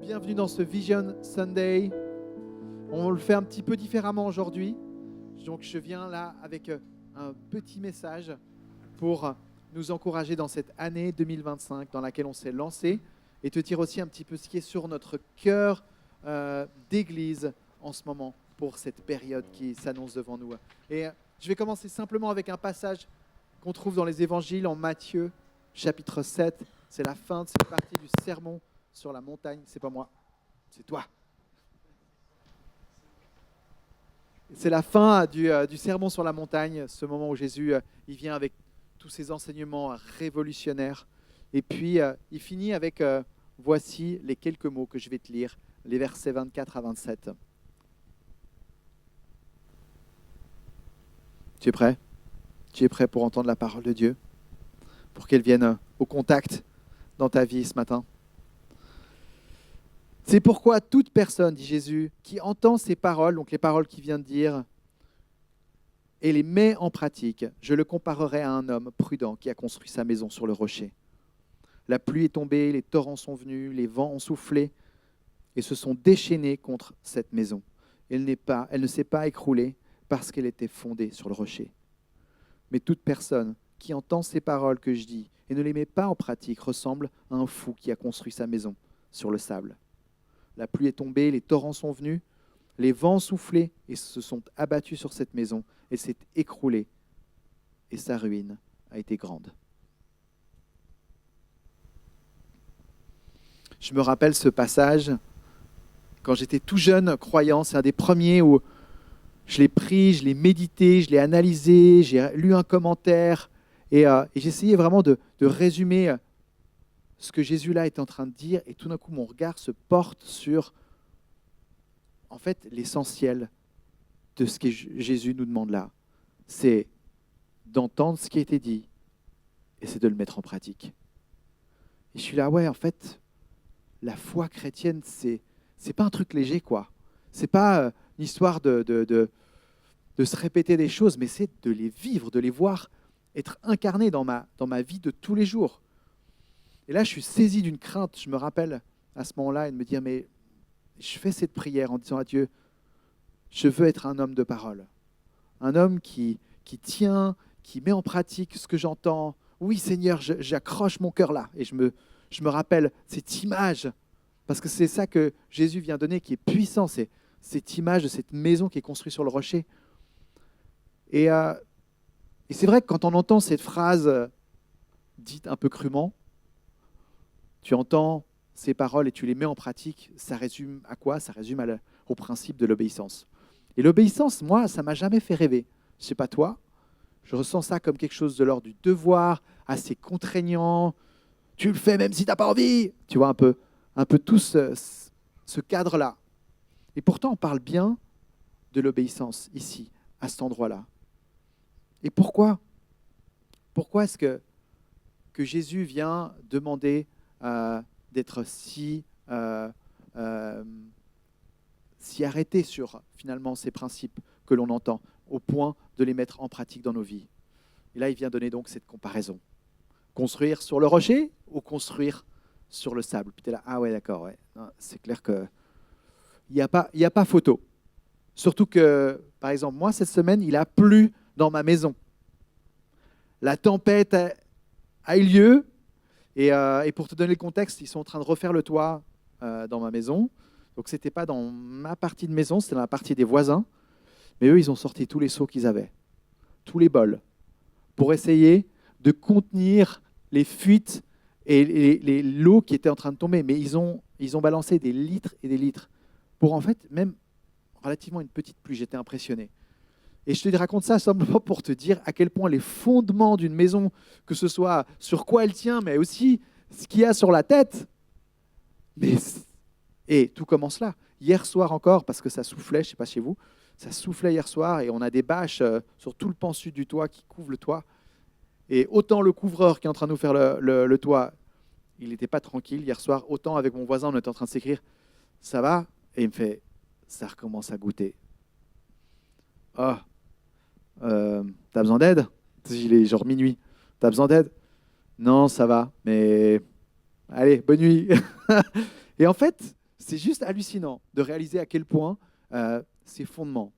Bienvenue dans ce Vision Sunday. On le fait un petit peu différemment aujourd'hui. Donc je viens là avec un petit message pour nous encourager dans cette année 2025 dans laquelle on s'est lancé et te dire aussi un petit peu ce qui est sur notre cœur d'église en ce moment pour cette période qui s'annonce devant nous. Et je vais commencer simplement avec un passage qu'on trouve dans les évangiles en Matthieu chapitre 7. C'est la fin, c'est la partie du sermon sur la montagne. C'est pas moi, c'est toi. C'est la fin du sermon sur la montagne, ce moment où Jésus il vient avec tous ses enseignements révolutionnaires. Et puis, il finit avec voici les quelques mots que je vais te lire, les versets 24 à 27. Tu es prêt? Tu es prêt pour entendre la parole de Dieu? Pour qu'elle vienne au contact dans ta vie ce matin? C'est pourquoi toute personne, dit Jésus, qui entend ces paroles, donc les paroles qu'il vient de dire, et les met en pratique, je le comparerai à un homme prudent qui a construit sa maison sur le rocher. La pluie est tombée, les torrents sont venus, les vents ont soufflé et se sont déchaînés contre cette maison. Elle ne s'est pas écroulée parce qu'elle était fondée sur le rocher. Mais toute personne qui entend ces paroles que je dis et ne les met pas en pratique ressemble à un fou qui a construit sa maison sur le sable. La pluie est tombée, les torrents sont venus, les vents ont soufflé et se sont abattus sur cette maison. Elle s'est écroulée et sa ruine a été grande. Je me rappelle ce passage quand j'étais tout jeune croyant. C'est un des premiers où je l'ai pris, je l'ai médité, je l'ai analysé, j'ai lu un commentaire et j'essayais vraiment de résumer ce que Jésus là est en train de dire. Et tout d'un coup, mon regard se porte sur en fait l'essentiel de ce que Jésus nous demande là. C'est d'entendre ce qui a été dit et c'est de le mettre en pratique. Et je suis là, ouais, en fait, la foi chrétienne, c'est pas un truc léger, quoi. C'est pas une histoire de se répéter des choses, mais c'est de les vivre, de les voir être incarnés dans ma vie de tous les jours. Et là, je suis saisi d'une crainte, je me rappelle à ce moment-là, et de me dire, mais je fais cette prière en disant à Dieu, je veux être un homme de parole, un homme qui tient, qui met en pratique ce que j'entends. Oui, Seigneur, j'accroche mon cœur là, et je me rappelle cette image, parce que c'est ça que Jésus vient donner, qui est puissant, c'est cette image de cette maison qui est construite sur le rocher. Et c'est vrai que quand on entend cette phrase dite un peu crûment, tu entends ces paroles et tu les mets en pratique, ça résume à quoi? Ça résume au principe de l'obéissance. Et l'obéissance, moi, ça ne m'a jamais fait rêver. Je ne sais pas toi, je ressens ça comme quelque chose de l'ordre du devoir, assez contraignant. Tu le fais même si tu n'as pas envie. Tu vois, un peu tout ce cadre-là. Et pourtant, on parle bien de l'obéissance ici, à cet endroit-là. Et pourquoi? Pourquoi est-ce que Jésus vient demander d'être si arrêté sur finalement ces principes que l'on entend, au point de les mettre en pratique dans nos vies? Et là, il vient donner donc cette comparaison. Construire sur le rocher ou construire sur le sable? Puis tu es là, ah ouais, d'accord, ouais. Non, c'est clair qu'il n'y a pas photo. Surtout que, par exemple, moi, cette semaine, il a plu dans ma maison. La tempête a eu lieu. Et pour te donner le contexte, ils sont en train de refaire le toit dans ma maison. Donc, ce n'était pas dans ma partie de maison, c'était dans la partie des voisins. Mais eux, ils ont sorti tous les seaux qu'ils avaient, tous les bols, pour essayer de contenir les fuites et l'eau qui était en train de tomber. Mais ils ont balancé des litres et des litres pour, en fait, même relativement une petite pluie. J'étais impressionné. Et je te raconte ça simplement pour te dire à quel point les fondements d'une maison, que ce soit sur quoi elle tient, mais aussi ce qu'il y a sur la tête. Et tout commence là. Hier soir encore, parce que ça soufflait, je ne sais pas chez vous, ça soufflait hier soir et on a des bâches sur tout le pan sud du toit qui couvrent le toit. Et autant le couvreur qui est en train de nous faire le toit, il n'était pas tranquille hier soir, autant avec mon voisin, on était en train de s'écrire, ça va? Et il me fait, ça recommence à goûter. Oh, t'as besoin d'aide? Il est genre minuit. T'as besoin d'aide? Non, ça va, mais Allez, bonne nuit. Et en fait, c'est juste hallucinant de réaliser à quel point ces fondements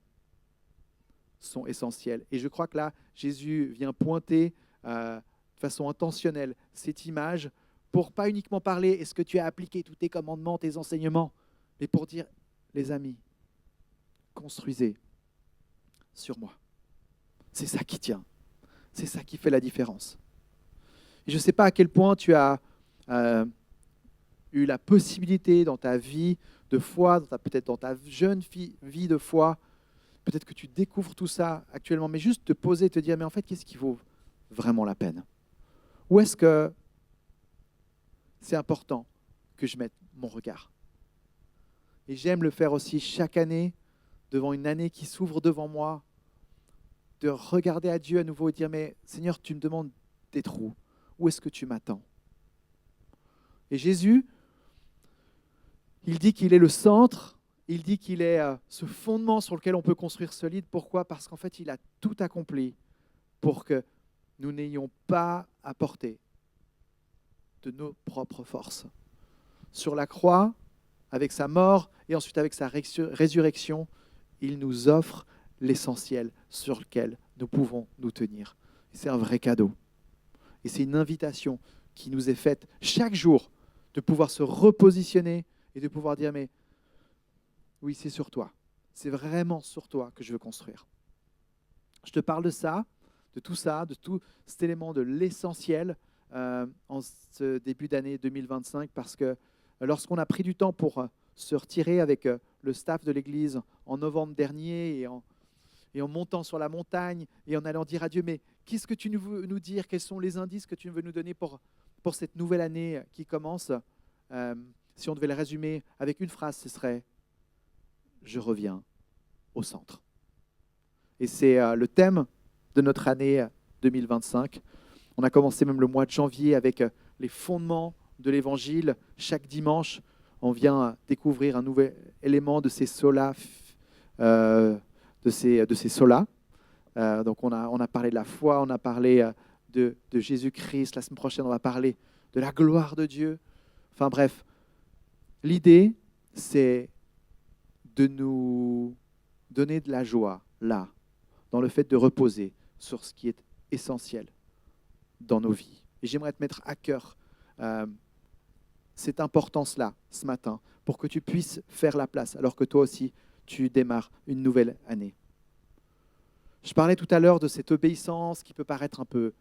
sont essentiels. Et je crois que là, Jésus vient pointer de façon intentionnelle cette image pour pas uniquement parler est-ce que tu as appliqué tous tes commandements, tes enseignements, mais pour dire les amis, construisez sur moi. C'est ça qui tient. C'est ça qui fait la différence. Et je ne sais pas à quel point tu as eu la possibilité dans ta vie de foi, peut-être dans ta jeune vie de foi, peut-être que tu découvres tout ça actuellement, mais juste te poser, te dire, mais en fait, qu'est-ce qui vaut vraiment la peine? Où est-ce que c'est important que je mette mon regard? Et j'aime le faire aussi chaque année, devant une année qui s'ouvre devant moi, de regarder à Dieu à nouveau et dire, mais Seigneur, tu me demandes d'être où? Où est-ce que tu m'attends? Et Jésus, il dit qu'il est le centre, il dit qu'il est ce fondement sur lequel on peut construire solide. Pourquoi? Parce qu'en fait, il a tout accompli pour que nous n'ayons pas à porter de nos propres forces. Sur la croix, avec sa mort et ensuite avec sa résurrection, il nous offre l'essentiel sur lequel nous pouvons nous tenir. C'est un vrai cadeau. Et c'est une invitation qui nous est faite chaque jour de pouvoir se repositionner et de pouvoir dire, mais oui, c'est sur toi. C'est vraiment sur toi que je veux construire. Je te parle de ça, de tout cet élément de l'essentiel en ce début d'année 2025, parce que lorsqu'on a pris du temps pour se retirer avec le staff de l'Église en novembre dernier et en montant sur la montagne et en allant dire à Dieu, mais qu'est-ce que tu veux nous dire? Quels sont les indices que tu veux nous donner pour cette nouvelle année qui commence? Si on devait le résumer avec une phrase, ce serait « Je reviens au centre ». Et c'est le thème de notre année 2025. On a commencé même le mois de janvier avec les fondements de l'Évangile. Chaque dimanche, on vient découvrir un nouvel élément de ces solas, de ces solas. Donc on a parlé de la foi, on a parlé de Jésus-Christ. La semaine prochaine, on va parler de la gloire de Dieu. Enfin bref, l'idée, c'est de nous donner de la joie, là, dans le fait de reposer sur ce qui est essentiel dans nos vies. Et j'aimerais te mettre à cœur cette importance-là, ce matin, pour que tu puisses faire la place, alors que toi aussi, tu démarres une nouvelle année. Je parlais tout à l'heure de cette obéissance qui peut paraître un peu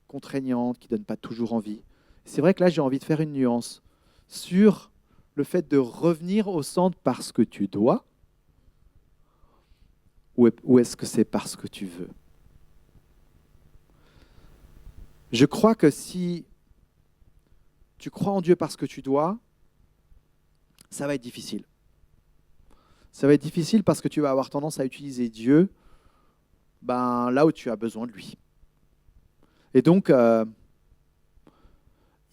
contraignante, qui ne donne pas toujours envie. C'est vrai que là, j'ai envie de faire une nuance sur le fait de revenir au centre parce que tu dois, ou est-ce que c'est parce que tu veux? Je crois que si tu crois en Dieu parce que tu dois, ça va être difficile. Ça va être difficile parce que tu vas avoir tendance à utiliser Dieu là où tu as besoin de lui. Et donc,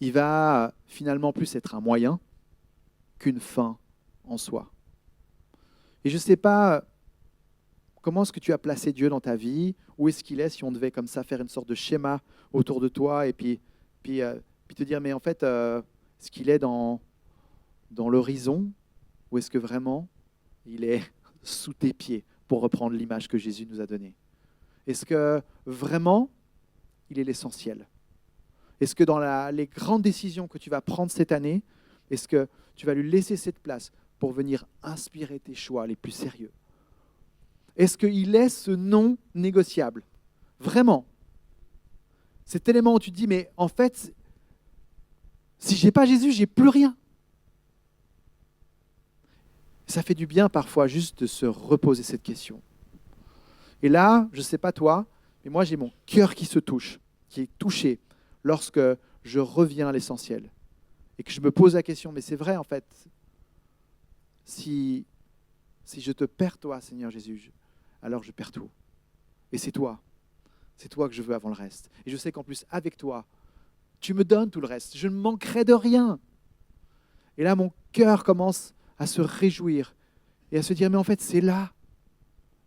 il va finalement plus être un moyen qu'une fin en soi. Et je ne sais pas comment est-ce que tu as placé Dieu dans ta vie, où est-ce qu'il est, si on devait comme ça faire une sorte de schéma autour de toi et puis te dire, mais en fait, est-ce qu'il est dans l'horizon ou est-ce que vraiment il est sous tes pieds, pour reprendre l'image que Jésus nous a donnée? Est-ce que vraiment il est l'essentiel? Est-ce que dans les grandes décisions que tu vas prendre cette année, est-ce que tu vas lui laisser cette place pour venir inspirer tes choix les plus sérieux? Est-ce qu'il est ce non négociable? Vraiment. Cet élément où tu te dis, mais en fait, si je n'ai pas Jésus, je n'ai plus rien. Ça fait du bien parfois juste de se reposer cette question. Et là, je ne sais pas toi, mais moi j'ai mon cœur qui se touche, qui est touché lorsque je reviens à l'essentiel. Et que je me pose la question, mais c'est vrai en fait, si je te perds toi, Seigneur Jésus, alors je perds tout. Et c'est toi que je veux avant le reste. Et je sais qu'en plus, avec toi, tu me donnes tout le reste. Je ne manquerai de rien. Et là, mon cœur commence à se réjouir et à se dire, mais en fait, c'est là,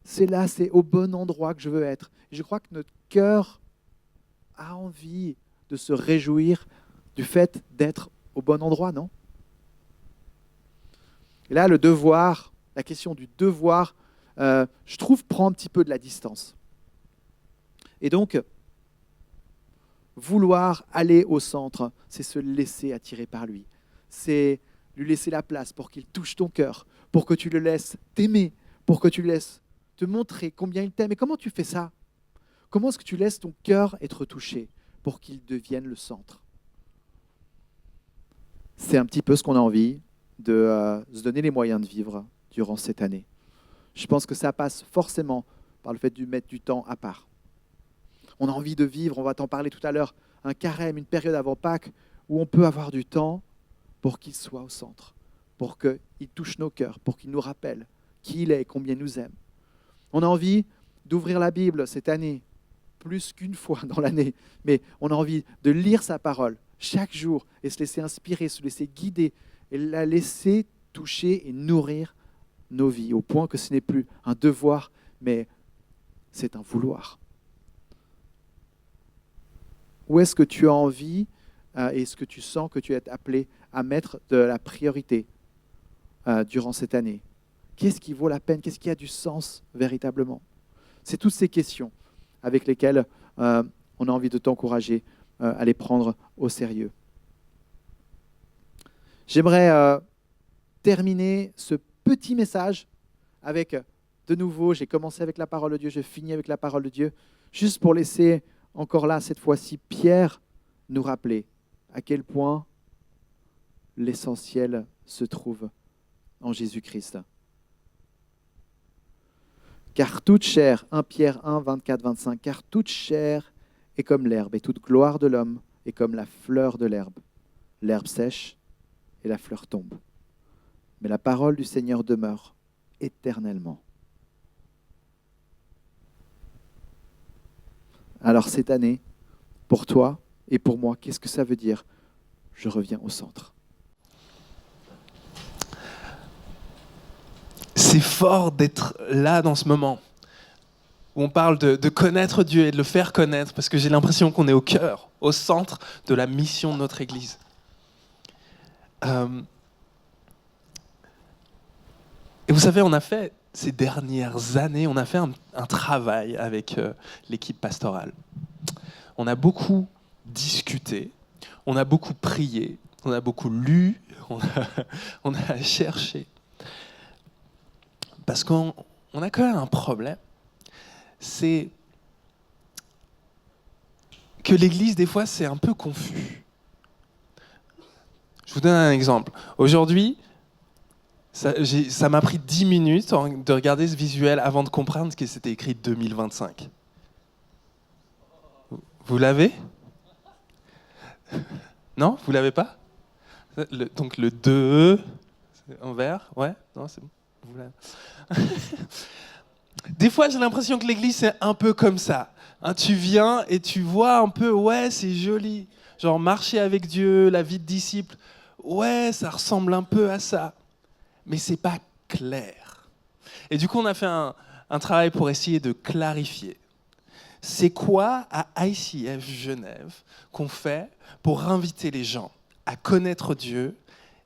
c'est au bon endroit que je veux être. Et je crois que notre cœur a envie de se réjouir du fait d'être au bon endroit, non? Et là, le devoir, la question du devoir, je trouve, prend un petit peu de la distance. Et donc, vouloir aller au centre, c'est se laisser attirer par lui. C'est lui laisser la place pour qu'il touche ton cœur, pour que tu le laisses t'aimer, pour que tu le laisses te montrer combien il t'aime. Et comment tu fais ça? Comment est-ce que tu laisses ton cœur être touché pour qu'il devienne le centre? C'est un petit peu ce qu'on a envie de se donner les moyens de vivre durant cette année. Je pense que ça passe forcément par le fait de mettre du temps à part. On a envie de vivre, on va t'en parler tout à l'heure, un carême, une période avant Pâques, où on peut avoir du temps pour qu'il soit au centre, pour qu'il touche nos cœurs, pour qu'il nous rappelle qui il est et combien il nous aime. On a envie d'ouvrir la Bible cette année, plus qu'une fois dans l'année, mais on a envie de lire sa parole chaque jour et se laisser inspirer, se laisser guider et la laisser toucher et nourrir nos vies, au point que ce n'est plus un devoir, mais c'est un vouloir. Où est-ce que tu as envie et est-ce que tu sens que tu es appelé à mettre de la priorité durant cette année? Qu'est-ce qui vaut la peine? Qu'est-ce qui a du sens véritablement? C'est toutes ces questions avec lesquelles on a envie de t'encourager à les prendre au sérieux. J'aimerais terminer ce petit message avec, de nouveau, j'ai commencé avec la parole de Dieu, je finis avec la parole de Dieu, juste pour laisser encore là, cette fois-ci, Pierre nous rappeler à quel point l'essentiel se trouve en Jésus-Christ. Car toute chair, 1 Pierre 1, 24, 25, car toute chair est comme l'herbe, et toute gloire de l'homme est comme la fleur de l'herbe. L'herbe sèche et la fleur tombe. Mais la parole du Seigneur demeure éternellement. Alors cette année, pour toi et pour moi, qu'est-ce que ça veut dire? Je reviens au centre. C'est fort d'être là dans ce moment où on parle de connaître Dieu et de le faire connaître, parce que j'ai l'impression qu'on est au cœur, au centre de la mission de notre Église. Et vous savez, on a fait ces dernières années, on a fait un travail avec l'équipe pastorale. On a beaucoup discuté, on a beaucoup prié, on a beaucoup lu, on a cherché. Parce qu'on a quand même un problème, c'est que l'Église, des fois, c'est un peu confus. Je vous donne un exemple. Aujourd'hui, ça m'a pris 10 minutes de regarder ce visuel avant de comprendre que c'était écrit 2025. Vous l'avez? Non, vous l'avez pas? Donc le 2 en vert, ouais, non, c'est bon. Vous l'avez. Des fois, j'ai l'impression que l'Église, c'est un peu comme ça. Hein, tu viens et tu vois un peu, ouais, c'est joli. Genre, marcher avec Dieu, la vie de disciple, ouais, ça ressemble un peu à ça. Mais c'est pas clair. Et du coup, on a fait un travail pour essayer de clarifier. C'est quoi à ICF Genève qu'on fait pour inviter les gens à connaître Dieu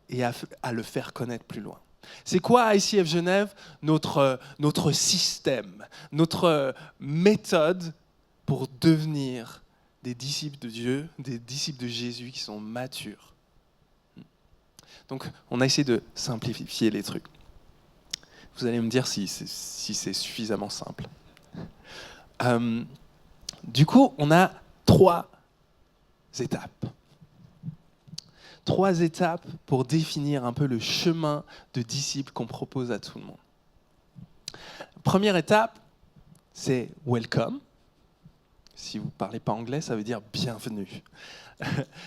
et à le faire connaître plus loin? C'est quoi à ICF Genève notre système, notre méthode pour devenir des disciples de Dieu, des disciples de Jésus qui sont matures? Donc, on a essayé de simplifier les trucs. Vous allez me dire si c'est suffisamment simple. Du coup, on a 3 étapes. 3 étapes pour définir un peu le chemin de disciple qu'on propose à tout le monde. Première étape, c'est welcome. Si vous ne parlez pas anglais, ça veut dire bienvenue.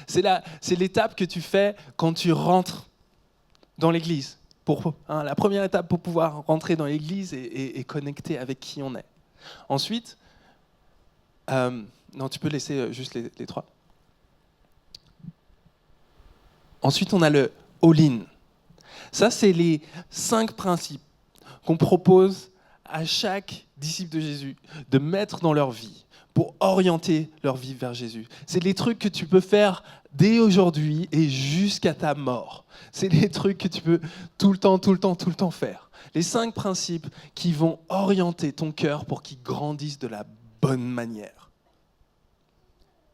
C'est l'étape que tu fais quand tu rentres dans l'église. La première étape pour pouvoir rentrer dans l'église et connecter avec qui on est. Ensuite, non, tu peux laisser juste les 3. Ensuite, on a le all-in. Ça, c'est les 5 principes qu'on propose à chaque disciple de Jésus de mettre dans leur vie pour orienter leur vie vers Jésus. C'est les trucs que tu peux faire dès aujourd'hui et jusqu'à ta mort. C'est les trucs que tu peux tout le temps faire. Les 5 principes qui vont orienter ton cœur pour qu'il grandisse de la bonne manière.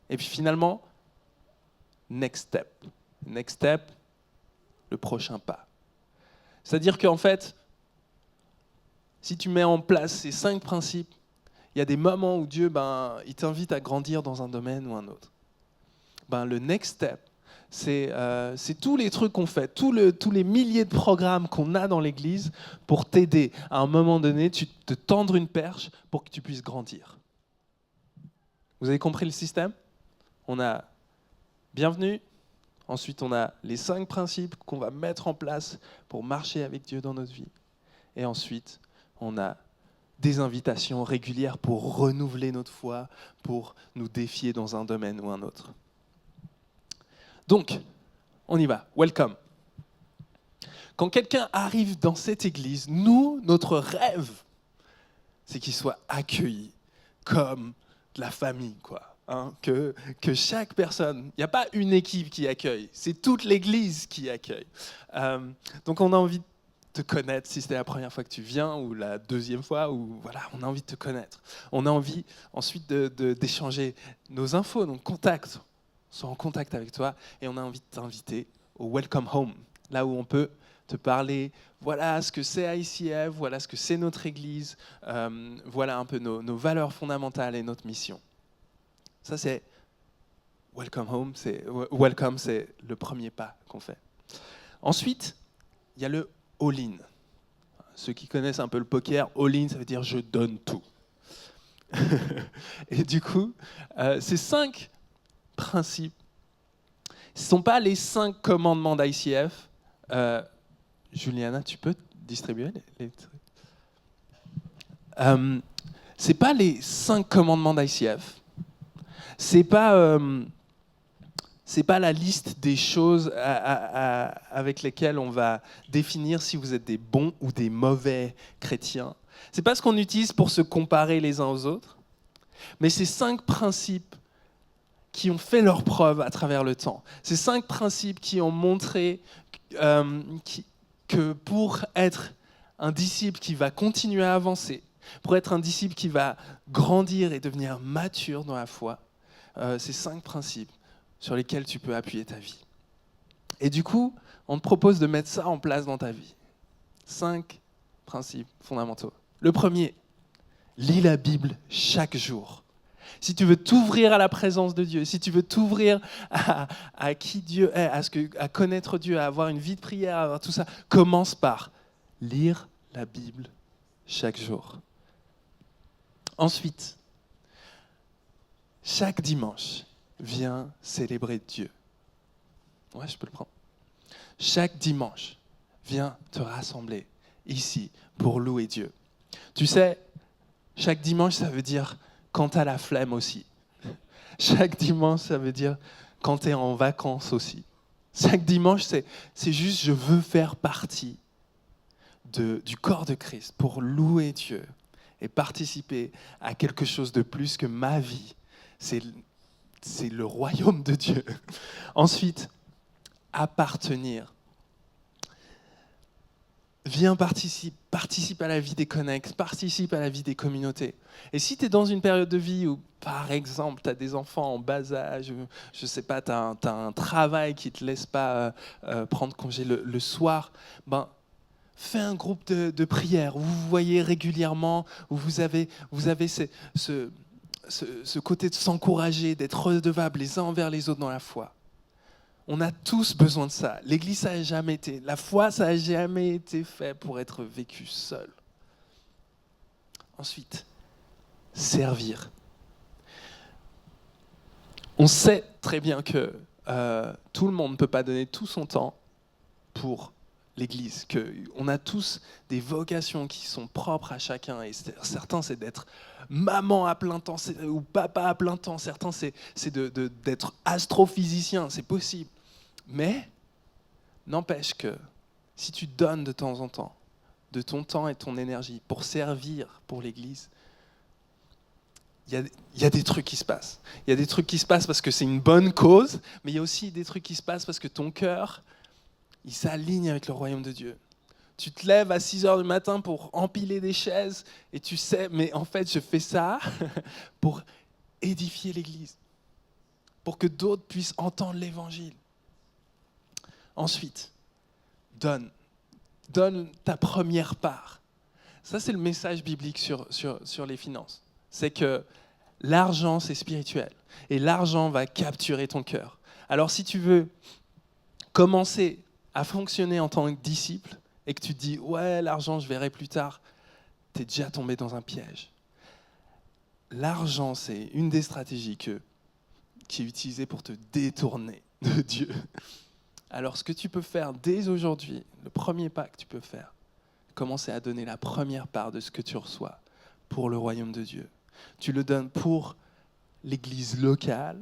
Et puis finalement, next step. Next step, le prochain pas. C'est-à-dire qu'en fait, si tu mets en place ces 5 principes, il y a des moments où Dieu il t'invite à grandir dans un domaine ou un autre. Le next step, c'est tous les trucs qu'on fait, tous les milliers de programmes qu'on a dans l'Église pour t'aider à un moment donné, te tendre une perche pour que tu puisses grandir. Vous avez compris le système ? On a bienvenue, ensuite on a les 5 principes qu'on va mettre en place pour marcher avec Dieu dans notre vie. Et ensuite, on a des invitations régulières pour renouveler notre foi, pour nous défier dans un domaine ou un autre. Donc, on y va. Welcome. Quand quelqu'un arrive dans cette église, notre rêve, c'est qu'il soit accueilli comme de la famille, quoi. Que chaque personne, il n'y a pas une équipe qui accueille, c'est toute l'église qui accueille. Donc on a envie de te connaître si c'était la première fois que tu viens ou la deuxième fois, ou voilà, on a envie de te connaître. On a envie ensuite d'échanger nos infos, nos contacts, soit en contact avec toi, et on a envie de t'inviter au Welcome Home, là où on peut te parler, voilà ce que c'est ICF, voilà ce que c'est notre église, voilà un peu nos valeurs fondamentales et notre mission. Ça c'est Welcome Home, Welcome, c'est le premier pas qu'on fait. Ensuite, il y a le all-in. Ceux qui connaissent un peu le poker, all-in, ça veut dire je donne tout. Et du coup, ces 5 principes, ce ne sont pas les 5 commandements d'ICF. Juliana, tu peux distribuer les trucs. C'est pas les 5 commandements d'ICF. C'est pas la liste des choses avec lesquelles on va définir si vous êtes des bons ou des mauvais chrétiens. C'est pas ce qu'on utilise pour se comparer les uns aux autres, mais c'est 5 principes qui ont fait leur preuve à travers le temps. Ces 5 principes qui ont montré que pour être un disciple qui va continuer à avancer, pour être un disciple qui va grandir et devenir mature dans la foi, ces 5 principes sur lesquels tu peux appuyer ta vie. Et du coup, on te propose de mettre ça en place dans ta vie. 5 principes fondamentaux. Le premier, lis la Bible chaque jour. Si tu veux t'ouvrir à la présence de Dieu, si tu veux t'ouvrir à qui Dieu est, à connaître Dieu, à avoir une vie de prière, à avoir tout ça, commence par lire la Bible chaque jour. Ensuite, chaque dimanche, viens célébrer Dieu. Ouais, je peux le prendre. Chaque dimanche, viens te rassembler ici pour louer Dieu. Tu sais, chaque dimanche, ça veut dire quand tu as la flemme aussi. Chaque dimanche, ça veut dire quand tu es en vacances aussi. Chaque dimanche, c'est juste je veux faire partie du corps de Christ pour louer Dieu et participer à quelque chose de plus que ma vie. C'est le royaume de Dieu. Ensuite, appartenir. Viens, participe à la vie des connects, participe à la vie des communautés. Et si tu es dans une période de vie où, par exemple, tu as des enfants en bas âge, je ne sais pas, tu as un travail qui ne te laisse pas prendre congé le soir, fais un groupe de prière où vous vous voyez régulièrement, où vous avez ce côté de s'encourager, d'être redevables les uns envers les autres dans la foi. On a tous besoin de ça. L'Église, la foi, ça n'a jamais été fait pour être vécu seul. Ensuite, servir. On sait très bien que tout le monde ne peut pas donner tout son temps pour l'Église, qu'on a tous des vocations qui sont propres à chacun, et certains c'est d'être maman à plein temps ou papa à plein temps, certains c'est d'être astrophysicien, c'est possible. Mais n'empêche que si tu donnes de temps en temps, de ton temps et ton énergie pour servir pour l'Église, il y a des trucs qui se passent. Il y a des trucs qui se passent parce que c'est une bonne cause, mais il y a aussi des trucs qui se passent parce que ton cœur, il s'aligne avec le royaume de Dieu. Tu te lèves à 6 heures du matin pour empiler des chaises et tu sais, mais en fait, je fais ça pour édifier l'Église, pour que d'autres puissent entendre l'Évangile. Ensuite, donne ta première part. Ça, c'est le message biblique sur les finances. C'est que l'argent, c'est spirituel. Et l'argent va capturer ton cœur. Alors, si tu veux commencer à fonctionner en tant que disciple et que tu te dis « Ouais, l'argent, je verrai plus tard », tu es déjà tombé dans un piège. L'argent, c'est une des stratégies qui est utilisée pour te détourner de Dieu. Alors, ce que tu peux faire dès aujourd'hui, le premier pas que tu peux faire, commencer à donner la première part de ce que tu reçois pour le royaume de Dieu. Tu le donnes pour l'Église locale,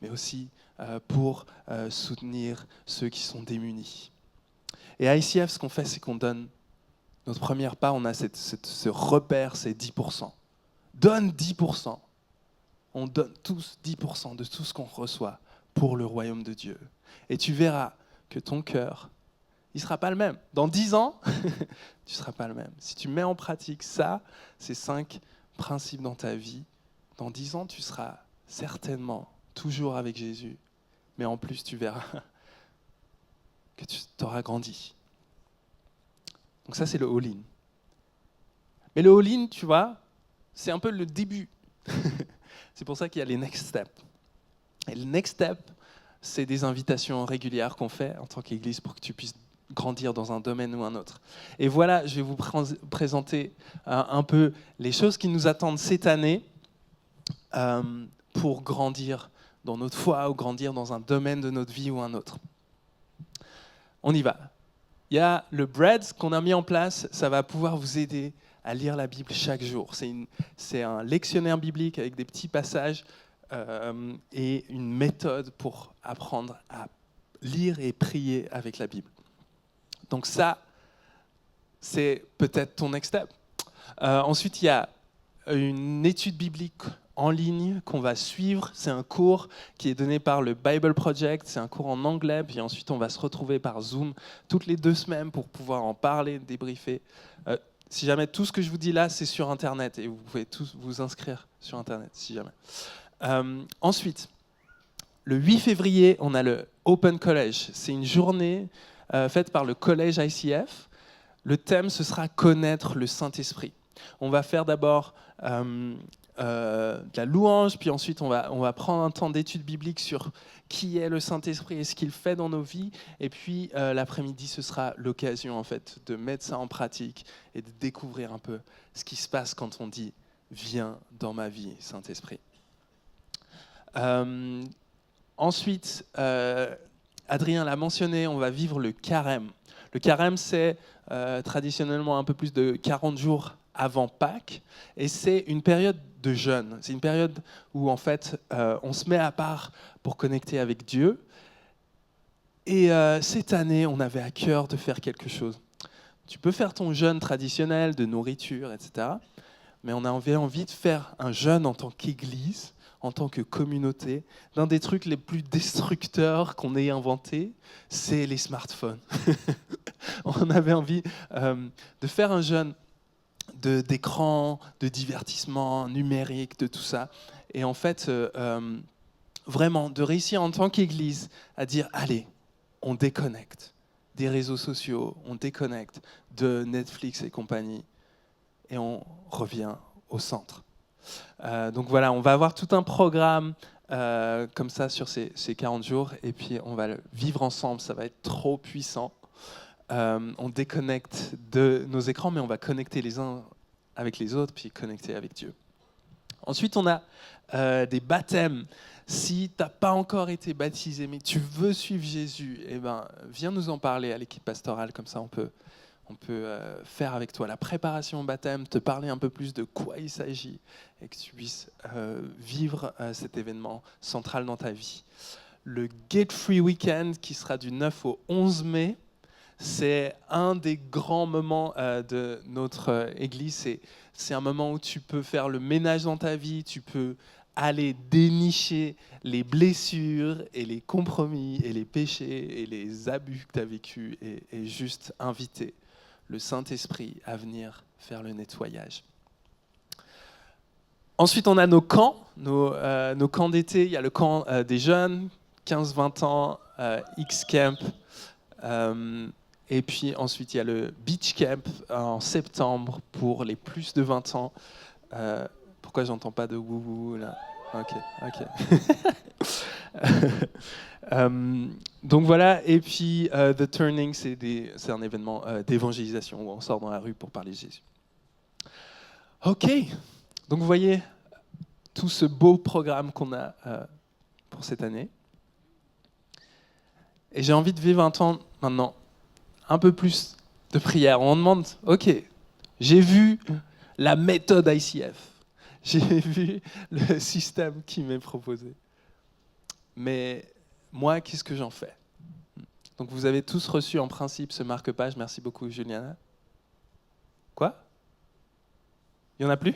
mais aussi pour soutenir ceux qui sont démunis. Et à ICF, ce qu'on fait, c'est qu'on donne notre première part, on a ce repère, c'est 10%. Donne 10%. On donne tous 10% de tout ce qu'on reçoit pour le royaume de Dieu. Et tu verras que ton cœur, il ne sera pas le même. Dans 10 ans, tu ne seras pas le même. Si tu mets en pratique ça, ces 5 principes dans ta vie, dans 10 ans, tu seras certainement toujours avec Jésus. Mais en plus, tu verras que tu auras grandi. Donc ça, c'est le all-in. Mais le all-in, tu vois, c'est un peu le début. C'est pour ça qu'il y a les next steps. Et le next step, c'est des invitations régulières qu'on fait en tant qu'Église pour que tu puisses grandir dans un domaine ou un autre. Et voilà, je vais vous présenter un peu les choses qui nous attendent cette année pour grandir dans notre foi ou grandir dans un domaine de notre vie ou un autre. On y va. Il y a le Bread qu'on a mis en place, ça va pouvoir vous aider à lire la Bible chaque jour. C'est un lectionnaire biblique avec des petits passages et une méthode pour apprendre à lire et prier avec la Bible. Donc ça, c'est peut-être ton next step. Ensuite, il y a une étude biblique en ligne qu'on va suivre. C'est un cours qui est donné par le Bible Project. C'est un cours en anglais. Puis ensuite, on va se retrouver par Zoom toutes les 2 semaines pour pouvoir en parler, débriefer. Si jamais tout ce que je vous dis là, c'est sur Internet. Et vous pouvez tous vous inscrire sur Internet, si jamais. Ensuite, le 8 février, on a le Open College. C'est une journée faite par le collège ICF. Le thème, ce sera « Connaître le Saint-Esprit ». On va faire d'abord de la louange, puis ensuite on va prendre un temps d'étude biblique sur qui est le Saint-Esprit et ce qu'il fait dans nos vies. Et puis l'après-midi, ce sera l'occasion en fait de mettre ça en pratique et de découvrir un peu ce qui se passe quand on dit « Viens dans ma vie, Saint-Esprit ». Ensuite, Adrien l'a mentionné, on va vivre le carême. Le carême, c'est traditionnellement un peu plus de 40 jours avant Pâques, et c'est une période de jeûne. C'est une période où en fait, on se met à part pour connecter avec Dieu. Et cette année, on avait à cœur de faire quelque chose. Tu peux faire ton jeûne traditionnel de nourriture, etc. Mais on avait envie de faire un jeûne en tant qu'Église, en tant que communauté. L'un des trucs les plus destructeurs qu'on ait inventé, c'est les smartphones. On avait envie de faire un jeûne d'écran, de divertissement numérique, de tout ça. Et en fait, vraiment, de réussir en tant qu'Église à dire, allez, on déconnecte des réseaux sociaux, on déconnecte de Netflix et compagnie, et on revient au centre. Donc voilà, on va avoir tout un programme comme ça sur ces 40 jours, et puis on va le vivre ensemble, ça va être trop puissant. On déconnecte de nos écrans, mais on va connecter les uns avec les autres, puis connecter avec Dieu. Ensuite, on a des baptêmes. Si tu n'as pas encore été baptisé, mais tu veux suivre Jésus, eh ben, viens nous en parler à l'équipe pastorale, comme ça on peut faire avec toi la préparation au baptême, te parler un peu plus de quoi il s'agit, et que tu puisses vivre cet événement central dans ta vie. Le Get Free Weekend, qui sera du 9 au 11 mai, C'est un des grands moments de notre Église. C'est un moment où tu peux faire le ménage dans ta vie, tu peux aller dénicher les blessures et les compromis et les péchés et les abus que tu as vécus et juste inviter le Saint-Esprit à venir faire le nettoyage. Ensuite, on a nos camps, nos camps d'été. Il y a le camp des jeunes, 15-20 ans, X-Camp. Et puis ensuite, il y a le Beach Camp en septembre pour les plus de 20 ans. Pourquoi j'entends pas de wouhou là? Ok. Donc voilà, et puis The Turning, c'est un événement d'évangélisation où on sort dans la rue pour parler de Jésus. Ok, donc vous voyez tout ce beau programme qu'on a pour cette année. Et j'ai envie de vivre un temps maintenant un peu plus de prière. On demande, ok, j'ai vu la méthode ICF, j'ai vu le système qui m'est proposé. Mais moi, qu'est-ce que j'en fais? Donc vous avez tous reçu en principe ce marque-page. Merci beaucoup, Juliana. Quoi? Il n'y en a plus?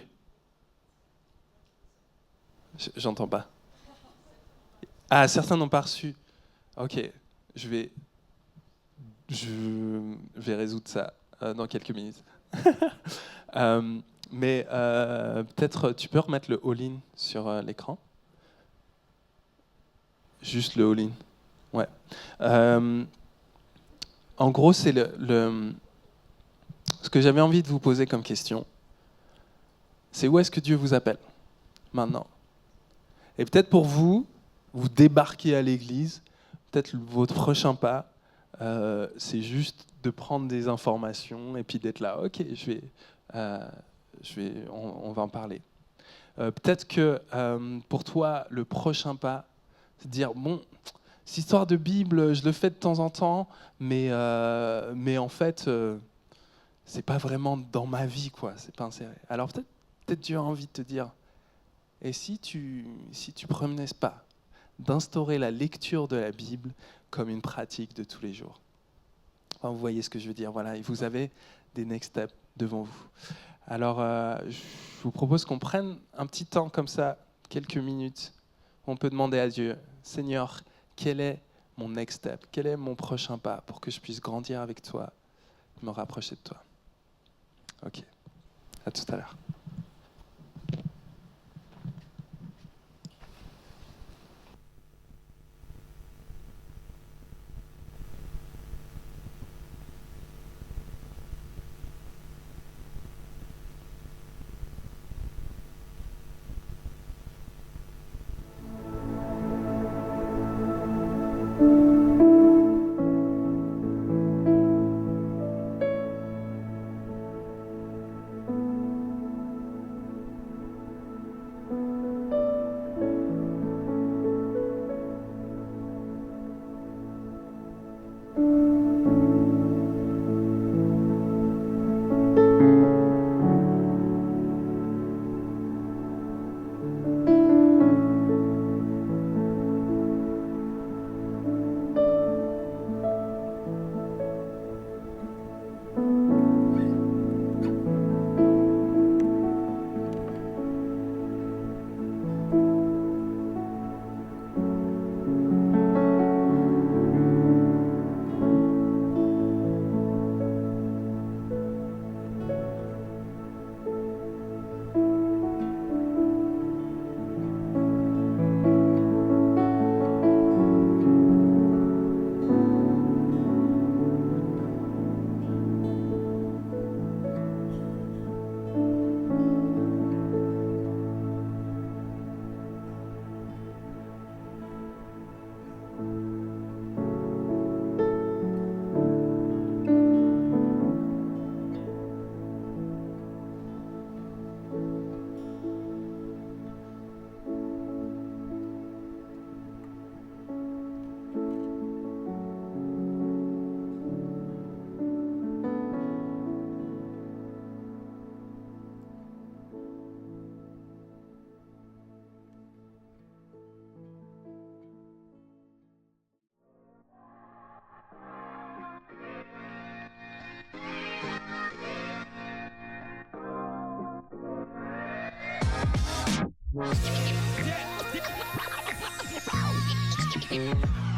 J'entends pas. Ah, certains n'ont pas reçu. Ok, je vais résoudre ça dans quelques minutes. Mais peut-être tu peux remettre le all-in sur l'écran. Juste le all-in. Ouais. En gros, c'est ce que j'avais envie de vous poser comme question. C'est où est-ce que Dieu vous appelle maintenant? Et peut-être pour vous, vous débarquez à l'église, peut-être votre prochain pas, c'est juste de prendre des informations et puis d'être là. Ok, on va en parler. Peut-être que pour toi, le prochain pas, c'est de dire bon, cette histoire de Bible, je le fais de temps en temps, mais en fait, c'est pas vraiment dans ma vie, quoi. C'est pas inséré. Alors peut-être Dieu a envie de te dire. Et si tu prenais ce pas d'instaurer la lecture de la Bible comme une pratique de tous les jours? Enfin, vous voyez ce que je veux dire, voilà. Et vous avez des next steps devant vous. Alors, je vous propose qu'on prenne un petit temps comme ça, quelques minutes. On peut demander à Dieu, Seigneur, quel est mon next step? Quel est mon prochain pas pour que je puisse grandir avec toi, me rapprocher de toi? Ok, à tout à l'heure. Yeah.